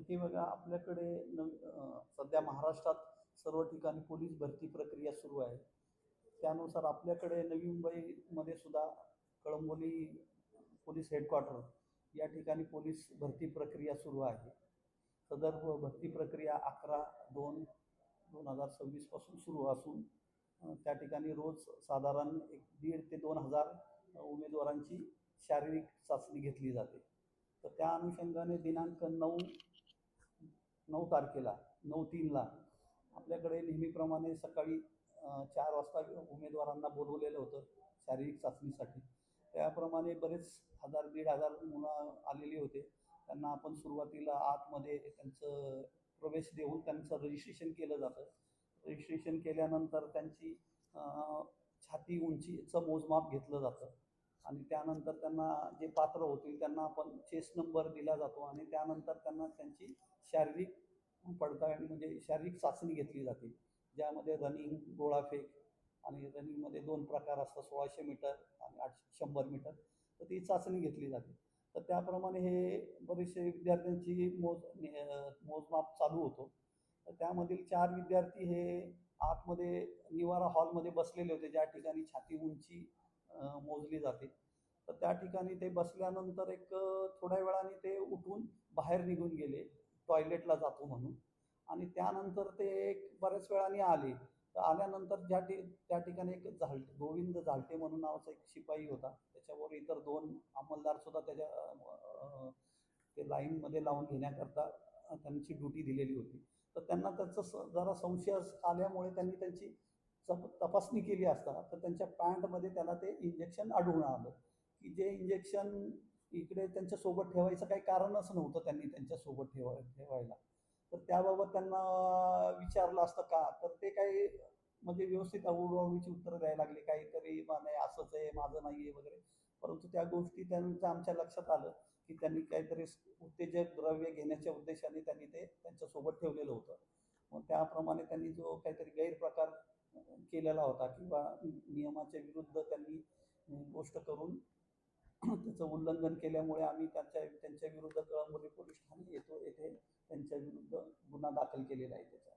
हे बघा आपल्याकडे सध्या महाराष्ट्रात सर्व ठिकाणी पोलीस भरती प्रक्रिया सुरू आहे. त्यानुसार आपल्याकडे नवी मुंबईमध्ये सुद्धा कळंबोली पोलीस हेडक्वार्टर या ठिकाणी पोलीस भरती प्रक्रिया सुरू आहे. सदर भरती प्रक्रिया 11/2/2026 पासून सुरू असून त्या ठिकाणी रोज साधारण 1,500 ते 2,000 उमेदवारांची शारीरिक चाचणी घेतली जाते. तर त्या अनुषंगाने दिनांक 9 तारखेला 9/3ला आपल्याकडे नेहमीप्रमाणे सकाळी 4 वाजता उमेदवारांना बोलवलेलं होतं शारीरिक चाचणीसाठी. त्याप्रमाणे बरेच 1,000-1,500 मुलं आलेली होते. त्यांना आपण सुरुवातीला आतमध्ये त्यांचं प्रवेश देऊन त्यांचं रजिस्ट्रेशन केलं जातं. रजिस्ट्रेशन केल्यानंतर त्यांची छाती उंचीचं मोजमाप घेतलं जातं आणि त्यानंतर त्यांना जे पात्र होतील त्यांना आपण चेस्ट नंबर दिला जातो आणि त्यानंतर त्यांना त्यांची शारीरिक पडताळणी म्हणजे शारीरिक चाचणी घेतली जाते, ज्यामध्ये रनिंग, गोळाफेक आणि रनिंगमध्ये 2 प्रकार असतात, 1600 मीटर आणि 100 मीटर. तर ती चाचणी घेतली जाते. तर त्याप्रमाणे हे बरेचसे विद्यार्थ्यांची मोजमाप चालू होतो. तर त्यामधील 4 विद्यार्थी हे आतमध्ये निवारा हॉलमध्ये बसलेले होते, ज्या ठिकाणी छाती उंची मोजली जाते. तर त्या ठिकाणी ते बसल्यानंतर थोड्या वेळाने ते उठून बाहेर निघून गेले, टॉयलेटला जातो म्हणून. आणि त्यानंतर ते बऱ्याच वेळाने आले. तर आल्यानंतर त्या ठिकाणी गोविंद झालटे म्हणून नावाचा एक शिपाई होता. त्याच्याबरोबर इतर 2 अंमलदारसुद्धा ते लाईनमध्ये लावून घेण्याकरता त्यांची ड्युटी दिलेली होती. तर त्यांना त्याचं जरा संशय आल्यामुळे त्यांनी त्यांची तपासणी केली असता तर त्यांच्या पॅन्टमध्ये त्याला ते इंजेक्शन आढळून आलं, की जे इंजेक्शन इकडे त्यांच्यासोबत ठेवायचं काही कारणच नव्हतं त्यांनी त्यांच्यासोबत ठेवायला. तर त्याबाबत त्यांना विचारलं असतं का, तर ते काही म्हणजे व्यवस्थित आवडीची उत्तरं द्यायला लागले, काहीतरी नाही असंच आहे, माझं नाही आहे वगैरे. परंतु त्या गोष्टी त्यांच्या आमच्या लक्षात आलं, की त्यांनी काहीतरी उत्तेजक द्रव्य घेण्याच्या उद्देशाने त्यांनी ते त्यांच्यासोबत ठेवलेलं होतं. मग त्याप्रमाणे त्यांनी जो काहीतरी गैरप्रकार केलेला होता किंवा नियमाच्या विरुद्ध त्यांनी गोष्ट करून त्याचं उल्लंघन केल्यामुळे आम्ही त्यांच्या विरुद्ध कळंबोली पोलीस ठाणे येथे त्यांच्या विरुद्ध गुन्हा दाखल केलेला आहे त्याचा.